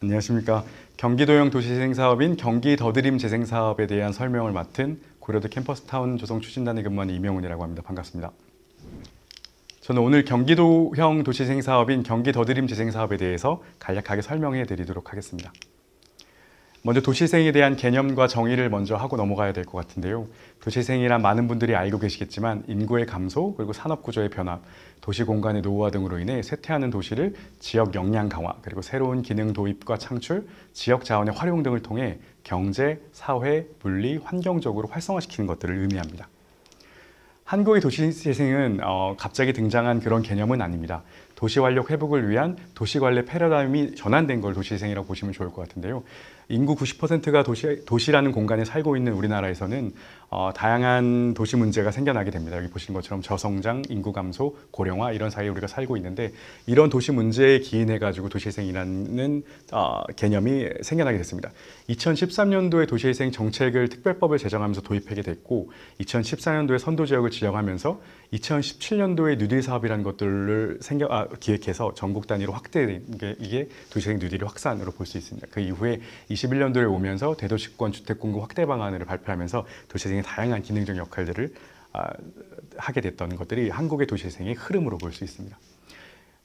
안녕하십니까. 경기도형 도시재생 사업인 경기 더드림 재생 사업에 대한 설명을 맡은 고려대 캠퍼스타운 조성 추진단에 근무하는 이명훈이라고 합니다. 반갑습니다. 저는 오늘 경기도형 도시재생 사업인 경기 더드림 재생 사업에 대해서 간략하게 설명해 드리도록 하겠습니다. 먼저 도시재생에 대한 개념과 정의를 먼저 하고 넘어가야 될 것 같은데요. 도시재생이란 많은 분들이 알고 계시겠지만 인구의 감소, 그리고 산업구조의 변화, 도시 공간의 노후화 등으로 인해 쇠퇴하는 도시를 지역 역량 강화, 그리고 새로운 기능 도입과 창출, 지역 자원의 활용 등을 통해 경제, 사회, 물리, 환경적으로 활성화시키는 것들을 의미합니다. 한국의 도시재생은 갑자기 등장한 그런 개념은 아닙니다. 도시활력 회복을 위한 도시관리 패러다임이 전환된 걸 도시재생이라고 보시면 좋을 것 같은데요. 인구 90%가 도시라는 공간에 살고 있는 우리나라에서는 다양한 도시 문제가 생겨나게 됩니다. 여기 보시는 것처럼 저성장, 인구 감소, 고령화 이런 사이에 우리가 살고 있는데 이런 도시 문제에 기인해가지고 도시재생이라는 개념이 생겨나게 됐습니다. 2013년도에 도시재생 정책을 특별법을 제정하면서 도입하게 됐고 2014년도에 선도지역을 지정하면서 2017년도에 뉴딜 사업이라는 것들을 기획해서 전국 단위로 확대된 게 이게 도시재생 뉴딜의 확산으로 볼 수 있습니다. 그 이후에 21년도에 오면서 대도시권 주택 공급 확대 방안을 발표하면서 도시재생의 다양한 기능적 역할들을 하게 됐던 것들이 한국의 도시재생의 흐름으로 볼 수 있습니다.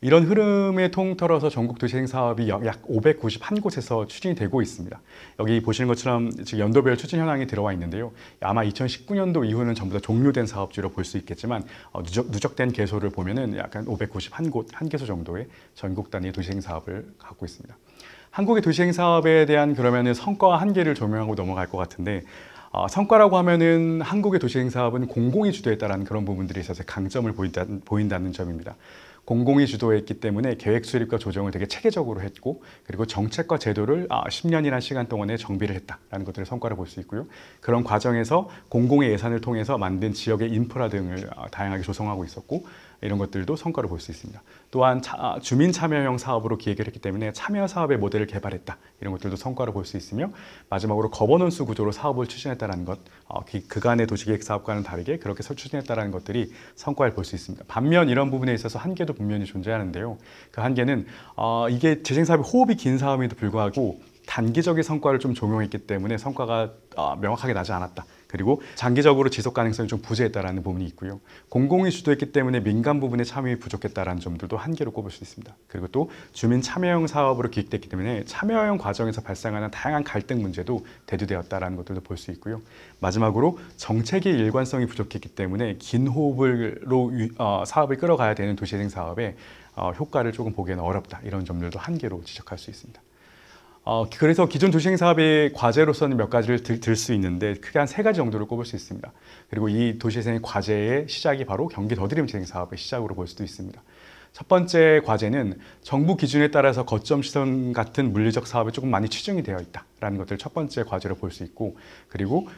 이런 흐름에 통틀어서 전국 도시재생 사업이 약 591곳에서 추진이 되고 있습니다. 여기 보시는 것처럼 지금 연도별 추진 현황이 들어와 있는데요. 아마 2019년도 이후는 전부 다 종료된 사업지로 볼 수 있겠지만 누적된 개소를 보면은 약간 591곳, 한 개소 정도의 전국 단위 도시재생 사업을 갖고 있습니다. 한국의 도시재생 사업에 대한 그러면은 성과와 한계를 조명하고 넘어갈 것 같은데 성과라고 하면은 한국의 도시재생 사업은 공공이 주도했다라는 그런 부분들이 있어서 강점을 보인다는 점입니다. 공공이 주도했기 때문에 계획 수립과 조정을 되게 체계적으로 했고 그리고 정책과 제도를 10년이라는 시간 동안에 정비를 했다라는 것들을 성과를 볼 수 있고요. 그런 과정에서 공공의 예산을 통해서 만든 지역의 인프라 등을 다양하게 조성하고 있었고 이런 것들도 성과를 볼 수 있습니다. 또한 주민 참여형 사업으로 기획을 했기 때문에 참여 사업의 모델을 개발했다. 이런 것들도 성과를 볼 수 있으며 마지막으로 거버넌스 구조로 사업을 추진했다는 것, 그간의 도시계획 사업과는 다르게 그렇게 추진했다는 것들이 성과를 볼 수 있습니다. 반면 이런 부분에 있어서 한계도 분명히 존재하는데요. 그 한계는 이게 재생사업이 호흡이 긴 사업에도 불구하고 단기적인 성과를 좀 종용했기 때문에 성과가 명확하게 나지 않았다. 그리고 장기적으로 지속 가능성이 좀 부재했다는 부분이 있고요. 공공이 주도했기 때문에 민간 부분의 참여이 부족했다는 점들도 한계로 꼽을 수 있습니다. 그리고 또 주민 참여형 사업으로 기획됐기 때문에 참여형 과정에서 발생하는 다양한 갈등 문제도 대두되었다는 것들도 볼 수 있고요. 마지막으로 정책의 일관성이 부족했기 때문에 긴 호흡으로 사업을 끌어가야 되는 도시재생 사업의 효과를 조금 보기에는 어렵다. 이런 점들도 한계로 지적할 수 있습니다. 그래서 기존 도시재생 사업의 과제로서는 몇 가지를 들 수 있는데 크게 한 3가지 정도를 꼽을 수 있습니다. 그리고 이 도시재생 과제의 시작이 바로 경기 더드림 재생 사업의 시작으로 볼 수도 있습니다. 첫 번째 과제는 정부 기준에 따라서 거점 시설 같은 물리적 사업이 조금 많이 치중이 되어 있다라는 것들을 첫 번째 과제로 볼 수 있고 그리고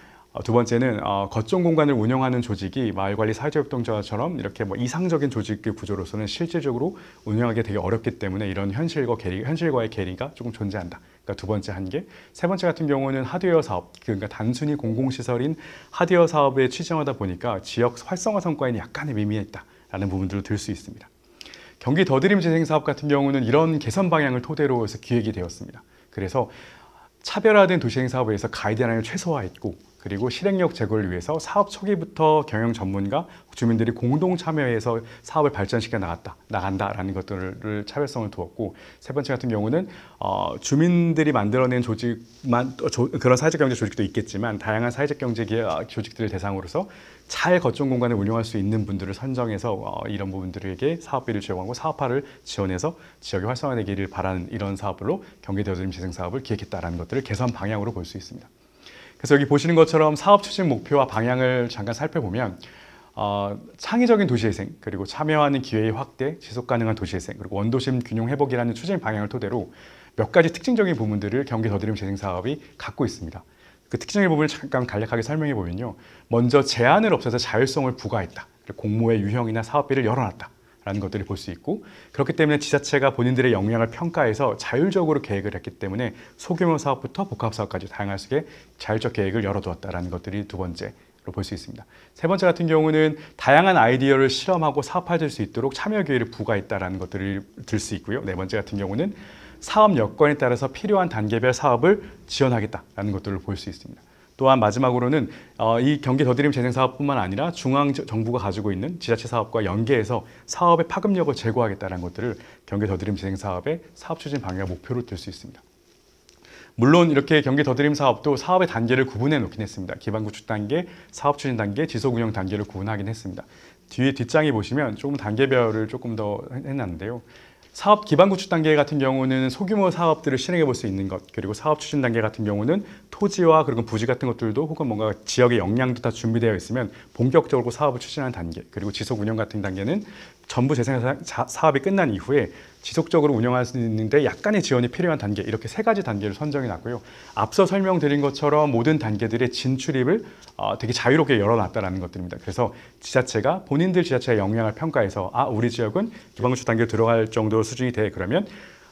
두 번째는 거점 공간을 운영하는 조직이 마을관리 사회적협동조합처럼 이렇게 이상적인 조직 구조로서는 실질적으로 운영하기 되게 어렵기 때문에 이런 현실과의 괴리가 조금 존재한다. 그러니까 두 번째 한계. 세 번째 같은 경우는 하드웨어 사업, 그러니까 단순히 공공시설인 하드웨어 사업에 취정하다 보니까 지역 활성화 성과에는 약간의 미미했다라는 부분들을 들 수 있습니다. 경기 더드림 재생 사업 같은 경우는 이런 개선 방향을 토대로 해서 기획이 되었습니다. 그래서 차별화된 도시재생 사업에 의해서 가이드라인을 최소화했고 그리고 실행력 제고를 위해서 사업 초기부터 경영 전문가, 주민들이 공동 참여해서 사업을 발전시켜 나간다라는 것들을 차별성을 두었고 세 번째 같은 경우는 주민들이 만들어낸 그런 사회적 경제 조직도 있겠지만 다양한 사회적 경제 조직들을 대상으로서 잘 거점 공간을 운영할 수 있는 분들을 선정해서 이런 부분들에게 사업비를 지원하고 사업화를 지원해서 지역이 활성화되기를 바라는 이런 사업으로 경기 더드림 재생 사업을 기획했다라는 것들을 개선 방향으로 볼 수 있습니다. 그래서 여기 보시는 것처럼 사업 추진 목표와 방향을 잠깐 살펴보면 창의적인 도시재생, 그리고 참여하는 기회의 확대, 지속가능한 도시재생, 그리고 원도심 균형 회복이라는 추진 방향을 토대로 몇 가지 특징적인 부분들을 경기 더드림 재생 사업이 갖고 있습니다. 그 특징적인 부분을 잠깐 간략하게 설명해 보면요. 먼저 제한을 없애서 자율성을 부과했다. 그리고 공모의 유형이나 사업비를 열어놨다. 라는 것들을 볼 수 있고 그렇기 때문에 지자체가 본인들의 역량을 평가해서 자율적으로 계획을 했기 때문에 소규모 사업부터 복합 사업까지 다양한 식의 자율적 계획을 열어두었다는 것들이 두 번째로 볼 수 있습니다. 세 번째 같은 경우는 다양한 아이디어를 실험하고 사업화될 수 있도록 참여 기회를 부과했다는 것들을 들 수 있고요. 네 번째 같은 경우는 사업 여건에 따라서 필요한 단계별 사업을 지원하겠다라는 것들을 볼 수 있습니다. 또한 마지막으로는 이 경기 더드림 재생 사업뿐만 아니라 중앙 정부가 가지고 있는 지자체 사업과 연계해서 사업의 파급력을 제고하겠다는 것들을 경기 더드림 재생 사업의 사업 추진 방향 목표로 들 수 있습니다. 물론 이렇게 경기 더드림 사업도 사업의 단계를 구분해 놓긴 했습니다. 기반 구축 단계, 사업 추진 단계, 지속 운영 단계를 구분하긴 했습니다. 뒤에 뒷장에 보시면 조금 단계별을 조금 더 해놨는데요. 사업 기반 구축 단계 같은 경우는 소규모 사업들을 실행해 볼 수 있는 것, 그리고 사업 추진 단계 같은 경우는 토지와 그리고 부지 같은 것들도 혹은 뭔가 지역의 역량도 다 준비되어 있으면 본격적으로 사업을 추진하는 단계, 그리고 지속 운영 같은 단계는 전부 재생 사업이 끝난 이후에 지속적으로 운영할 수 있는데 약간의 지원이 필요한 단계, 이렇게 세 가지 단계를 선정해 놨고요. 앞서 설명드린 것처럼 모든 단계들의 진출입을 되게 자유롭게 열어놨다는 것들입니다. 그래서 지자체가 본인들 지자체의 역량을 평가해서 우리 지역은 기반구축 단계로 들어갈 정도 수준이 돼. 그러면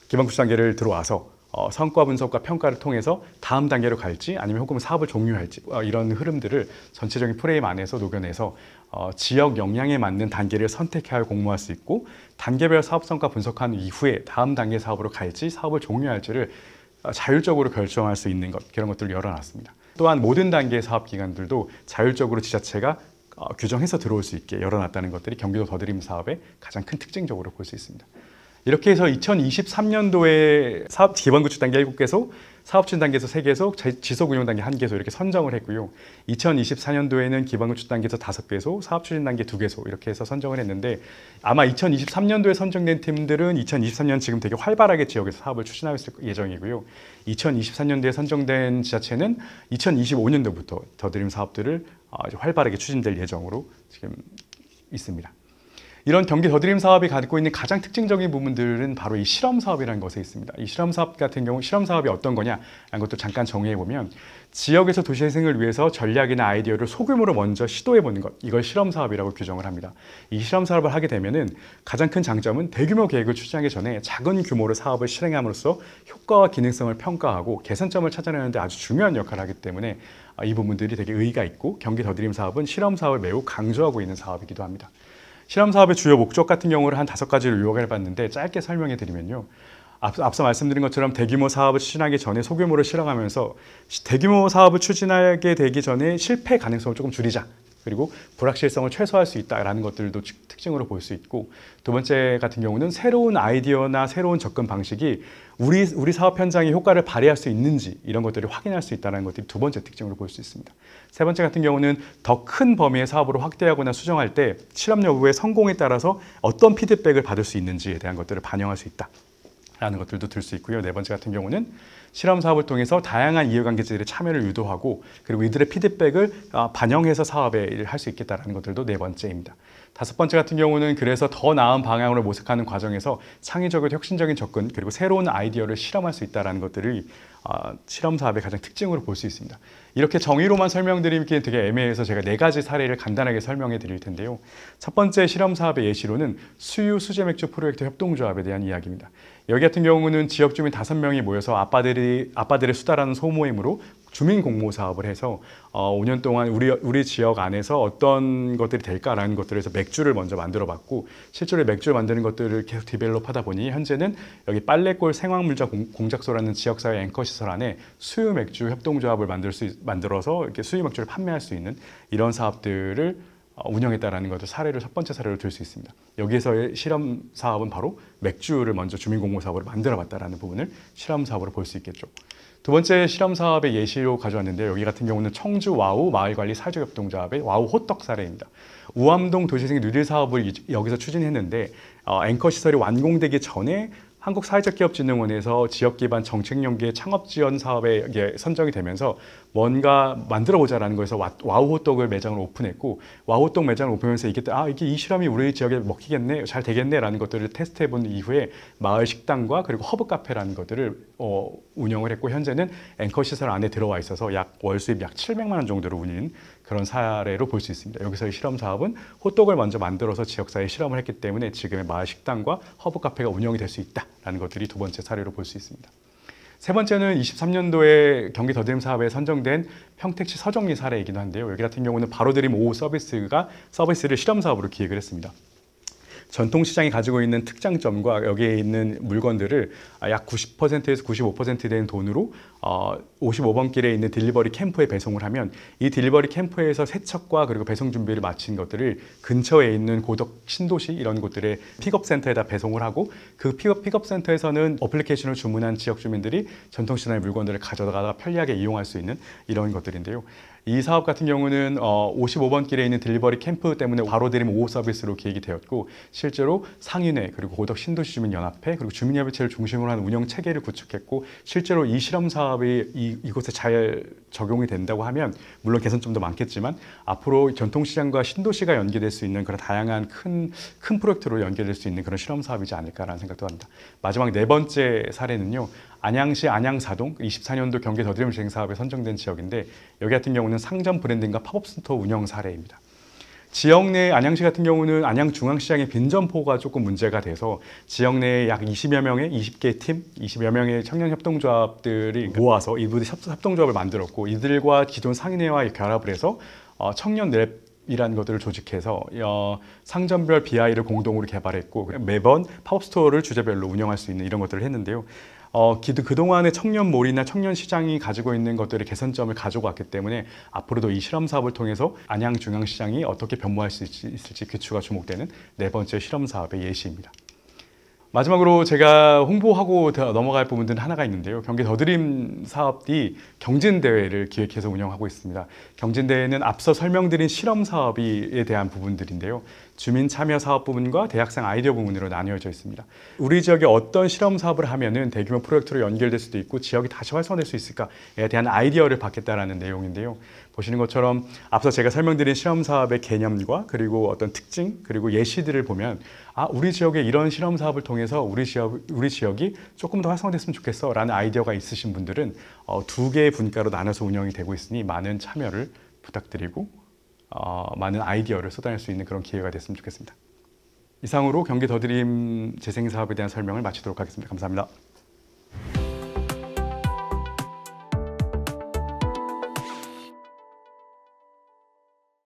기반구축 단계를 들어와서 성과 분석과 평가를 통해서 다음 단계로 갈지 아니면 혹은 사업을 종료할지 이런 흐름들을 전체적인 프레임 안에서 녹여내서 지역 역량에 맞는 단계를 선택하여 공모할 수 있고, 단계별 사업 성과 분석한 이후에 다음 단계 사업으로 갈지 사업을 종료할지를 자율적으로 결정할 수 있는 것, 그런 것들을 열어놨습니다. 또한 모든 단계의 사업 기관들도 자율적으로 지자체가 규정해서 들어올 수 있게 열어놨다는 것들이 경기도 더드림 사업의 가장 큰 특징적으로 볼 수 있습니다. 이렇게 해서 2023년도에 사업 기반구축 단계 7개소, 사업추진 단계에서 3개소, 지속운영 단계 1개소 이렇게 선정을 했고요. 2024년도에는 기반구축 단계에서 5개소, 사업추진 단계 2개소 이렇게 해서 선정을 했는데, 아마 2023년도에 선정된 팀들은 2023년 지금 되게 활발하게 지역에서 사업을 추진하고 있을 예정이고요. 2024년도에 선정된 지자체는 2025년도부터 더드림 사업들을 아주 활발하게 추진될 예정으로 지금 있습니다. 이런 경기 더드림 사업이 갖고 있는 가장 특징적인 부분들은 바로 이 실험 사업이라는 것에 있습니다. 이 실험 사업 같은 경우 실험 사업이 어떤 거냐라는 것도 잠깐 정의해 보면, 지역에서 도시재생을 위해서 전략이나 아이디어를 소규모로 먼저 시도해 보는 것, 이걸 실험 사업이라고 규정을 합니다. 이 실험 사업을 하게 되면은 가장 큰 장점은 대규모 계획을 추진하기 전에 작은 규모로 사업을 실행함으로써 효과와 기능성을 평가하고 개선점을 찾아내는 데 아주 중요한 역할을 하기 때문에 이 부분들이 되게 의의가 있고, 경기 더드림 사업은 실험 사업을 매우 강조하고 있는 사업이기도 합니다. 실험 사업의 주요 목적 같은 경우를 한 5가지로 요약해 봤는데, 짧게 설명해 드리면요. 앞서 말씀드린 것처럼 대규모 사업을 추진하기 전에 소규모로 실행하면서 대규모 사업을 추진하게 되기 전에 실패 가능성을 조금 줄이자. 그리고 불확실성을 최소화할 수 있다는 것들도 특징으로 볼 수 있고, 두 번째 같은 경우는 새로운 아이디어나 새로운 접근 방식이 우리 사업 현장에 효과를 발휘할 수 있는지 이런 것들을 확인할 수 있다는 것들이 두 번째 특징으로 볼 수 있습니다. 세 번째 같은 경우는 더 큰 범위의 사업으로 확대하거나 수정할 때 실험 여부의 성공에 따라서 어떤 피드백을 받을 수 있는지에 대한 것들을 반영할 수 있다라는 것들도 들 수 있고요. 네 번째 같은 경우는 실험 사업을 통해서 다양한 이해관계자들의 참여를 유도하고, 그리고 이들의 피드백을 반영해서 사업에 일을 할 수 있겠다는 것들도 네 번째입니다. 다섯 번째 같은 경우는 그래서 더 나은 방향으로 모색하는 과정에서 창의적이고 혁신적인 접근, 그리고 새로운 아이디어를 실험할 수 있다는 것들이 실험 사업의 가장 특징으로 볼 수 있습니다. 이렇게 정의로만 설명드리기엔 되게 애매해서 제가 4가지 사례를 간단하게 설명해 드릴 텐데요. 첫 번째 실험 사업의 예시로는 수유 수제 맥주 프로젝트 협동조합에 대한 이야기입니다. 여기 같은 경우는 지역 주민 5명이 모여서 아빠들의 수다라는 소모임으로 주민 공모 사업을 해서 5년 동안 우리 지역 안에서 어떤 것들이 될까라는 것들에서 맥주를 먼저 만들어 봤고, 실제로 맥주를 만드는 것들을 계속 디벨롭하다 보니 현재는 여기 빨래골 생화물자 공작소라는 지역사회 앵커 시설 안에 수유 맥주 협동조합을 만들어서 이렇게 수유 맥주를 판매할 수 있는 이런 사업들을 운영했다라는 것을 첫 번째 사례로 들 수 있습니다. 여기에서의 실험 사업은 바로 맥주를 먼저 주민 공모 사업으로 만들어 봤다라는 부분을 실험 사업으로 볼 수 있겠죠. 두 번째 실험 사업의 예시로 가져왔는데요. 여기 같은 경우는 청주 와우 마을관리 사회적협동조합의 와우 호떡 사례입니다. 우암동 도시재생 뉴딜 사업을 여기서 추진했는데, 앵커 시설이 완공되기 전에 한국사회적기업진흥원에서 지역기반 정책연계 창업지원 사업에 선정이 되면서 뭔가 만들어보자라는 거에서 와우호떡을 매장을 오픈했고, 와우호떡 매장을 오픈하면서 이게 이 실험이 우리 지역에 먹히겠네, 잘 되겠네라는 것들을 테스트해본 이후에 마을 식당과 그리고 허브 카페라는 것들을 운영을 했고, 현재는 앵커 시설 안에 들어와 있어서 월 수입 약 700만 원 정도로 운인 그런 사례로 볼 수 있습니다. 여기서의 실험 사업은 호떡을 먼저 만들어서 지역사회에 실험을 했기 때문에 지금의 마을 식당과 허브 카페가 운영이 될 수 있다라는 것들이 두 번째 사례로 볼 수 있습니다. 세 번째는 23년도에 경기 더드림 사업에 선정된 평택시 서정리 사례이기도 한데요. 여기 같은 경우는 바로드림 5 서비스를 실험 사업으로 기획을 했습니다. 전통시장이 가지고 있는 특장점과 여기에 있는 물건들을 약 90%에서 95% 되는 돈으로 55번 길에 있는 딜리버리 캠프에 배송을 하면 이 딜리버리 캠프에서 세척과 그리고 배송 준비를 마친 것들을 근처에 있는 고덕 신도시 이런 곳들의 픽업센터에다 배송을 하고 그 픽업센터에서는 어플리케이션을 주문한 지역 주민들이 전통시장의 물건들을 가져다가 편리하게 이용할 수 있는 이런 것들인데요. 이 사업 같은 경우는 55번 길에 있는 딜리버리 캠프 때문에 바로 드림 5호 서비스로 기획이 되었고 실제로 상인회 그리고 고덕 신도시 주민연합회 그리고 주민협의체를 중심으로 하는 운영 체계를 구축했고 실제로 이 실험 사업이 이곳에 잘 적용이 된다고 하면 물론 개선점도 많겠지만 앞으로 전통시장과 신도시가 연계될 수 있는 그런 다양한 큰 프로젝트로 연계될 수 있는 그런 실험 사업이지 않을까라는 생각도 합니다. 마지막 네 번째 사례는요. 안양시 안양사동 24년도 경기 더드림 재생 사업에 선정된 지역인데 여기 같은 경우는 상점 브랜딩과 팝업 센터 운영 사례입니다. 지역 내 안양시 같은 경우는 안양중앙시장의 빈점포가 조금 문제가 돼서 지역 내에 약 20여 명의 20개 팀, 20여 명의 청년 협동조합들이 모아서 이분들이 협동조합을 만들었고 이들과 기존 상인회와 결합을 해서 청년 랩이라는 것들을 조직해서 상점별 BI를 공동으로 개발했고 매번 팝업 스토어를 주제별로 운영할 수 있는 이런 것들을 했는데요. 그동안의 청년몰이나 청년시장이 가지고 있는 것들의 개선점을 가지고 왔기 때문에 앞으로도 이 실험 사업을 통해서 안양중앙시장이 어떻게 변모할 수 있을지 귀추가 주목되는 네 번째 실험 사업의 예시입니다. 마지막으로 제가 홍보하고 넘어갈 부분들은 하나가 있는데요. 경기 더드림 사업이 경진대회를 기획해서 운영하고 있습니다. 경진대회는 앞서 설명드린 실험 사업에 대한 부분들인데요. 주민 참여 사업 부분과 대학생 아이디어 부분으로 나뉘어져 있습니다. 우리 지역에 어떤 실험 사업을 하면은 대규모 프로젝트로 연결될 수도 있고 지역이 다시 활성화될 수 있을까에 대한 아이디어를 받겠다라는 내용인데요. 보시는 것처럼 앞서 제가 설명드린 실험 사업의 개념과 그리고 어떤 특징 그리고 예시들을 보면 우리 지역에 이런 실험 사업을 통해서 우리 지역이 조금 더 활성화됐으면 좋겠어 라는 아이디어가 있으신 분들은 두 개의 분과로 나눠서 운영이 되고 있으니 많은 참여를 부탁드리고 많은 아이디어를 쏟아낼 수 있는 그런 기회가 됐으면 좋겠습니다. 이상으로 경기 더드림 재생 사업에 대한 설명을 마치도록 하겠습니다. 감사합니다.